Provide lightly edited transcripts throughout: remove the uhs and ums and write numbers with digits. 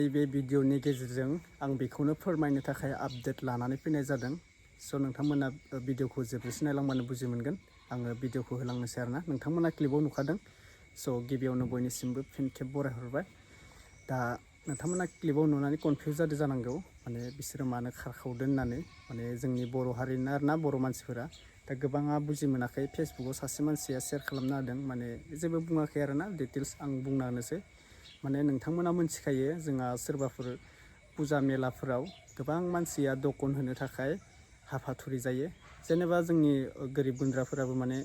नैबे भिडिअनि गेजेरजों आं बेखौनो फोरमायनो थाखाय आपडेट लानानै फैनाय जादों। नोंथांमोना भिडिअखौ जोबजासिम नायलांबानो बुजि मोनगोन। आङो भिडिअखौ होलांनोसै आरोना, नोंथांमोना क्लिपाव नुखादों। गिबियावनो बयनिसिमबो फिन खेब बरायहरबाय। दा नोंथांमोना क्लिपाव नुनानै कनफिउज जादों जानांगौ, माने बिसोरो मानो खारखावदों होननानै। माने जोंनि बर' हारिनि आरोना, बर' मानसिफोरा दा गोबाङा बुजि मोनाखै। फेसबुकाव सासे मानसिया शेयार खालामना होदों, माने जेबो बुङाखै आरोना, डिटेल्स आं बुंना होनोसै। माने नोंथांमोना मोनथिखायो, जोंहा सोरबाफोर फुजा मेलाफोराव गोबां मानसिया दखन होनो थाखाय हाफाथुरि जायो। जेनेबा जोंनि गोरिब गुन्द्राफोराबो माने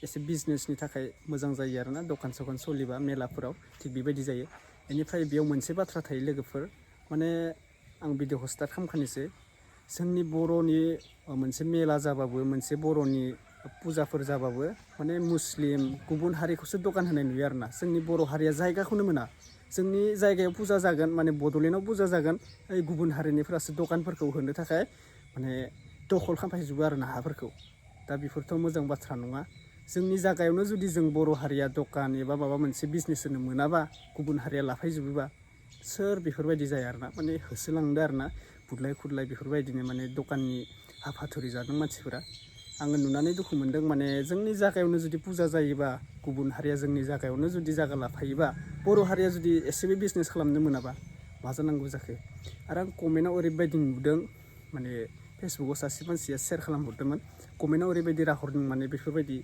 एसे बिजनेसनि थाखाय मोजां जायो आरोना, दखान सखान सोलिबा मेलाफोराव थिग बेबायदि जायो। बेनिफ्राय बेयाव मोनसे बाथ्रा थायो लोगोफोर, माने आं भिडिअखौ स्टार्ट खालामखानोसै। जोंनि बर'नि मोनसे मेला जाबाबो, मोनसे बर'नि फुजाफोर जाबाबो माने मुस्लिम गुबुन हारिखौसो दखान होनाय नुयो आरोना। जोंनि बर' हारिया जायगाखौनो मोना। जोंनि जायगायाव फुजा जागोन, माने बड'लेण्डआव फुजा जागोन, गुबुन हारिनिफ्रासो दखानफोरखौ होनो थाखाय माने दखल खालामफैजोबो आरोना हाफोरखौ। दा बेफोरथ' मोजां बाथ्रा नङा। जोंनि जायगायावनो जुदि जों बर' हारिया दखान एबा माबा मोनसे बिजनेस होनो मोनाबा, गुबुन हारिया लाफैजोबोबा सोर बेफोरबायदि जाया आरोना, माने होसोलांदो आरोना, बुदलाय खुदलाय बेफोरबायदिनो माने दखाननि हाफाथुरि जादों मानसिफोरा। आङो नुनानै दुखु मोनदों। माने जोंनि जायगायावनो जुदि फुजा जायोबा, गुबुन हारिया जोंनि जायगायावनो जुदि जायगा लाफायोबा, बर' हारिया जुदि एसेबो बिजनेस खालामनो मोनाबा मा जानांगौ जाखो। आरो आं कमेन्टआव ओरैबायदि नुदों, माने फेसबुकाव सासे मानसिया शेयार खालामहरदोंमोन। कमेन्टआव ओरैबायदि राहरदों, माने बेफोरबायदि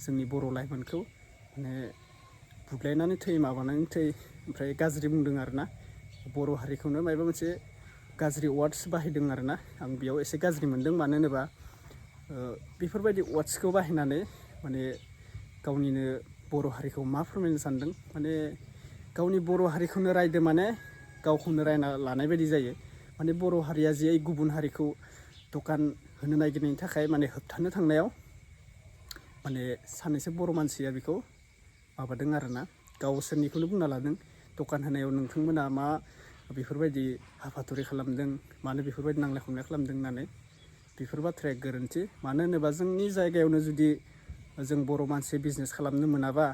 जोंनि बर' लाइमोनखौ माने बुदलायनानै थै, माबानानै थै, ओमफ्राय गाज्रि बुंदों आरोना। बर' हारिखौनो माबा मोनसे गाज्रि वार्डस बाहायदों आरोना। आं बेयाव एसे गाज्रि मोनदों। मानो होनोबा बेफोरबायदि वार्डसखौ बाहायनानै माने गावनिनो बर' हारिखौ मा फोरमायनो सानदों, माने गावनि बर' हारिखौनो रायदों, माने गावखौनो रायना लानाय बायदि जायो। माने बर' हारिया जे गुबुन हारिखौ दखान होनो नागिरनायनि थाखाय माने होबथानो थांनायाव माने सानैसो बर' मानसिया बेखौ माबादों आरोना, गावसोरनिखौनो बुंना लादों। दखान होनायाव नोंथांमोना मा बेफोरबायदि हाफाथुरि खालामदों, मानो बेफोरबायदि नांलाय खमलाय खालामदों होननानै। बेफोर बाथ्राया गोरोन्थि। मानो होनोबा जोंनि जायगायावनो जुदि जों बर' मानसि बिजनेस खालामनो मोनाबा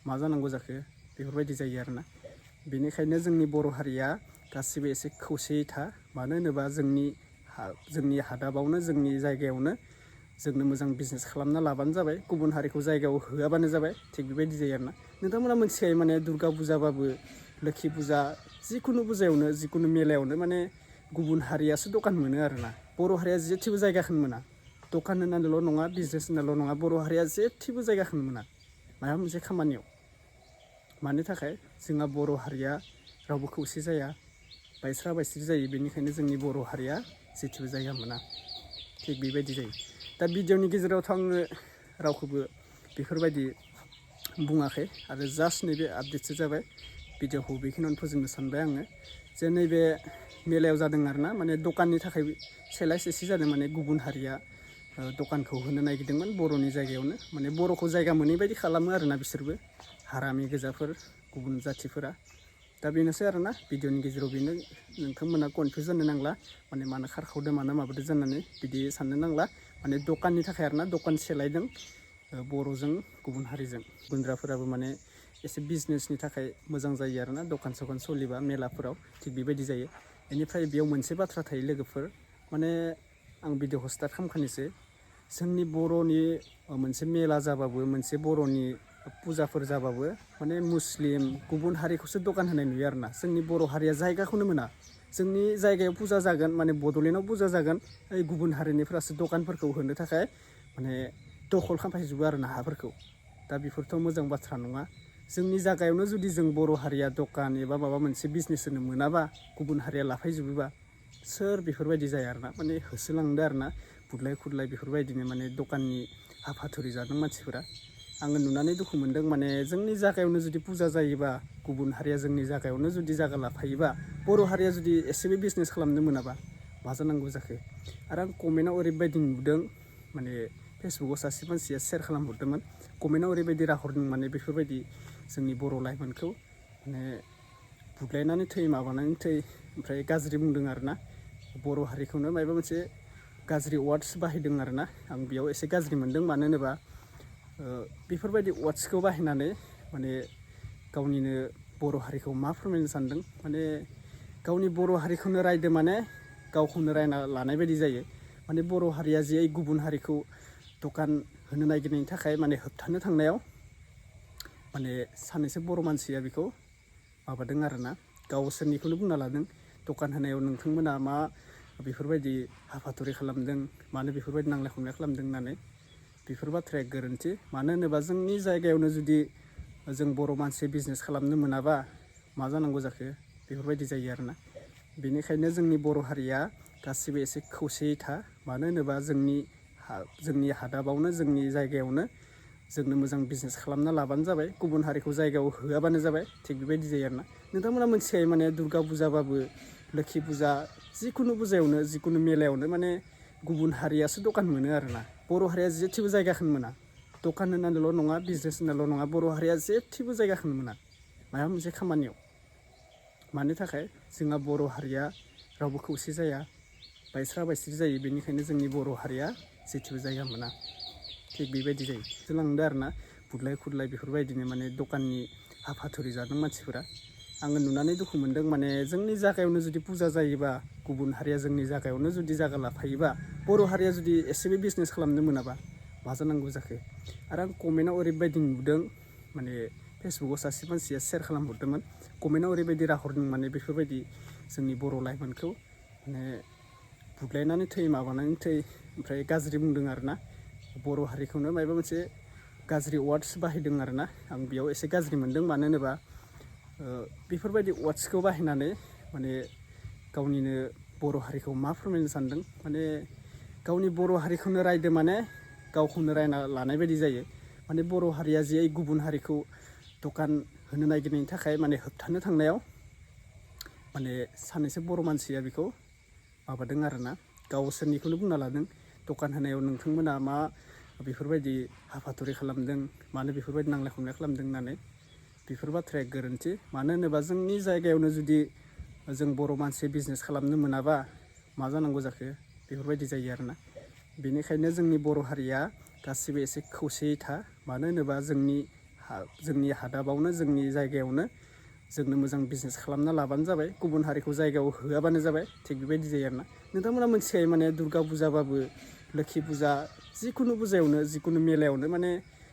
मा जानांगौ जाखो, बेफोरबायदि जायो आरोना। बेनिखायनो जोंनि बर' हारिया गासिबो एसे खौसेयै था। मानो होनोबा जोंनि हादाबावनो, जोंनि जायगायावनो जोंनो मोजां बिजनेस खालामना लाबानो जाबाय, गुबुन हारिखौ जायगायाव होआबानो जाबाय। थिग बेबायदि जायो आरोना। नोंथांमोना मोनथिखायो, माने दुर्गा फुजाबाबो, लोखि फुजा, जिखुनु फुजायावनो, जिखुनु मेलायावनो माने गुबुन हारियासो दखान मोनो आरोना। बर' हारिया जेथिबो जायगाखौनो मोना। दखान होनानैल' नङा, बिजनेस होनानैल' नङा, बर' हारिया जेथिबो जायगाखौनो मोना माबा मोनसे खामानियाव। मानि थाखाय जोंहा बर' हारिया रावबो खौसे जाया, बायस्रा बायस्रि जायो। बेनिखायनो जोंनि बर' हारिया जेथिबो जायगा मोना। थिग बेबायदि जायो। दा भिडिअनि गेजेरावथ' आङो रावखौबो बेफोरबायदि बुङाखै, आरो जास्ट नैबे आपडेटसो जाबाय। भिडिअखौ बेखिनियावनो फोजोबनो सानबाय आङो। जे नैबे मेलायाव जादों आरोना, माने दखाननि थाखाय सेलाय सेसि जादों। माने गुबुन हारिया दखानखौ होनो नागिरदोंमोन बर'नि जायगायावनो, माने बर'खौ जायगा मोनै बायदि खालामो आरोना बिसोरबो, हारामि गोजाफोर गुबुन जाथिफोरा। दा बेनोसै आरोना, भिडिअनि गेजेराव बेनो। नोंथांमोना कनफिउस जानो नांला, माने मानो खारखावदों, मानो माबादों जानानै बिदि साननो नांला। माने दखाननि थाखाय आरोना, दखान सेलायदों बर'जों गुबुन हारिजों। गुन्द्राफोराबो माने एसे बिजनेसनि थाखाय मोजां जायो आरोना, दखान सखान सोलिबा मेलाफोराव थिग बेबायदि जायो। बेनिफ्राय बेयाव मोनसे बाथ्रा थायो लोगोफोर, माने आं भिडिअखौ स्टार्ट खालामखानोसै। जोंनि बर'नि मोनसे मेला जाबाबो, मोनसे बर'नि फुजाफोर जाबाबो माने मुस्लिम गुबुन हारिखौसो दखान होनाय नुयो आरोना। जोंनि बर' हारिया जायगाखौनो मोना। जोंनि जायगायाव फुजा जागोन, माने बड'लेण्डआव फुजा जागोन, गुबुन हारिनिफ्रासो दखानफोरखौ होनो थाखाय माने दखल खालामफैजोबो आरोना हाफोरखौ। दा बेफोरथ' मोजां बाथ्रा नङा। जोंनि जायगायावनो जुदि जों बर' हारिया दखान एबा माबा मोनसे बिजनेस होनो मोनाबा, गुबुन हारिया लाफैजोबोबा सोर बेफोरबायदि जाया आरोना, माने होसोलांदो आरोना, बुदलाय खुदलाय बेफोरबायदिनो माने दखाननि हाफाथुरि जादों मानसिफोरा। आङो नुनानै दुखु मोनदों। माने जोंनि जायगायावनो जुदि फुजा जायोबा, गुबुन हारिया जोंनि जायगायावनो जुदि जायगा लाफायोबा, बर' हारिया जुदि एसेबो बिजनेस खालामनो मोनाबा मा जानांगौ जाखो। आरो आं कमेन्टआव ओरैबायदि नुदों, माने फेसबुकाव सासे मानसिया शेयार खालामहरदोंमोन। कमेन्टआव ओरैबायदि राहरदों, माने बेफोरबायदि जोंनि बर' लाइमोनखौ माने बुदलायनानै थै, माबानानै थै, ओमफ्राय गाज्रि बुंदों आरोना। बर' हारिखौनो माबा मोनसे गाज्रि वार्डस बाहायदों आरोना। आं बेयाव एसे गाज्रि मोनदों। मानो होनोबा बेफोरबायदि वार्डसखौ बाहायनानै माने गावनिनो बर' हारिखौ मा फोरमायनो सानदों, माने गावनि बर' हारिखौनो रायदो माने गावखौनो रायना लानाय बायदि जायो। माने बर' हारिया जे गुबुन हारिखौ दखान होनो नागिरनायनि थाखाय माने होबथानो थांनायाव माने सानैसो बर' मानसिया बेखौ माबादों आरोना, गावसोरनिखौनो बुंना लादों दखान होनायाव नोंथांमोना मा बेफोरबायदि हाफाथुरि खालामदों, मानो बेफोरबायदि नांलाय खमलाय खालामदों होननानै। बेफोर बाथ्राया गोरोन्थि। मानो होनोबा जोंनि जायगायावनो जुदि जों बर' मानसि बिजनेस खालामनो मोनाबा मा जानांगौ जाखो, बेफोरबायदि जायो आरोना। बेनिखायनो जोंनि बर' हारिया गासिबो एसे खौसेयै था। मानो होनोबा जोंनि हादाबावनो जोंनि जायगायावनो जोंनो मोजां बिजनेस खालामना लाबानो जाबाय, गुबुन हारिखौ जायगायाव होआबानो जाबाय। थिग बेबायदि जायो आरोना। नोंथांमोना मोनथिखायो माने दुर्गा फुजाबाबो, लोखि फुजा, जिखुनु फुजायावनो जिखुनु मेलायावनो माने गुबुन हारियासो दखान मोनो आरोना। बर' हारिया जेथिबो जायगाखौनो मोना। दखान होनानैल' नङा, बिजनेस होनानैल' नङा, बर' हारिया जेथिबो जायगाखौनो मोना माबा मोनसे खामानियाव। मानि थाखाय जोंहा बर' हारिया रावबो खौसे जाया, बायस्रा बायस्रि जायो। बेनिखायनो जोंनि बर' हारिया जेथिबो जायगा मोना। थिग बेबायदि जायो। जोलांदों आरोना बुदलाय खुदलाय बेफोरबायदिनो माने दखाननि हाफाथुरि जादों मानसिफोरा। आङो नुनानै दुखु मोनदों। माने जोंनि जायगायावनो जुदि फुजा जायोबा, गुबुन हारिया जोंनि जायगायावनो जुदि जायगा लाफायोबा, बर' हारिया जुदि एसेबो बिजनेस खालामनो मोनाबा मा जानांगौ जाखो। आरो आं कमेन्टआव ओरैबायदि नुदों, माने फेसबुकआव सासे मानसिया सेयार खालामहरदोंमोन। कमेन्टआव ओरैबायदि राहरदों, माने बेफोरबायदि जोंनि बर' लाइमोनखौ माने बुदलायनानै थै, माबानानै थै, ओमफ्राय गाज्रि बुंदों आरोना। बर' हारिखौनो माबा मोनसे गाज्रि वार्डस बाहायदों आरोना। आं बेयाव एसे गाज्रि मोनदों। मानो होनोबा बेफोरबायदि वार्डसखौ बाहायनानै माने गावनिनो बर' हारिखौ मा फोरमायनो सानदों, माने गावनि बर' हारिखौनो रायदो माने गावखौनो रायना लानाय बायदि जायो। माने बर' हारिया जे गुबुन हारिखौ दखान होनो नागिरनायनि थाखाय माने होबथानो थांनायाव माने सानैसो बर' मानसिया बेखौ माबादों आरोना, गावसोरनिखौनो बुंना लादों दखान होनायाव नोंथांमोना मा बेफोरबायदि हाफाथुरि खालामदों, मानो बेफोरबायदि नांलाय खमलाय खालामदों होननानै। बेफोर बाथ्राया गोरोन्थि। मानो होनोबा जोंनि जायगायावनो जुदि जों बर' मानसि बिजनेस खालामनो मोनाबा मा जानांगौ जाखो, बेफोरबायदि जायो आरोना। बेनिखायनो जोंनि बर' हारिया गासिबो एसे खौसेयै था। मानो होनोबा जोंनि हादाबावनो जोंनि जायगायावनो जोंनो मोजां बिजनेस खालामना लाबानो जाबाय, गुबुन हारिखौ जायगायाव होआबानो जाबाय। थिग बेबायदि जायो आरोना। नोंथांमोना मोनथिखायो माने दुर्गा फुजाबाबो, लोखि फुजा, जिखुनु फुजायावनो जिखुनु मेलायावनो माने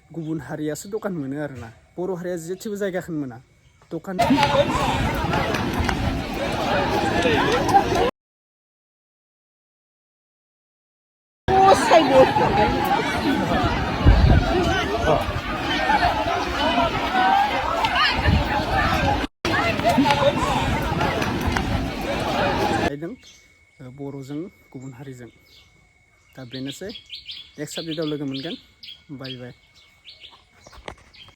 गुबुन हारियासो दखान मोनो आरोना। बर' हारिया जेथिबो जायगाखौनो मोना दखान। बर'जों गुबुन हारिजों दा बेनोसै। नेक्स्ट साबजेक्टआव लोगो मोनगोन। बाय बाय।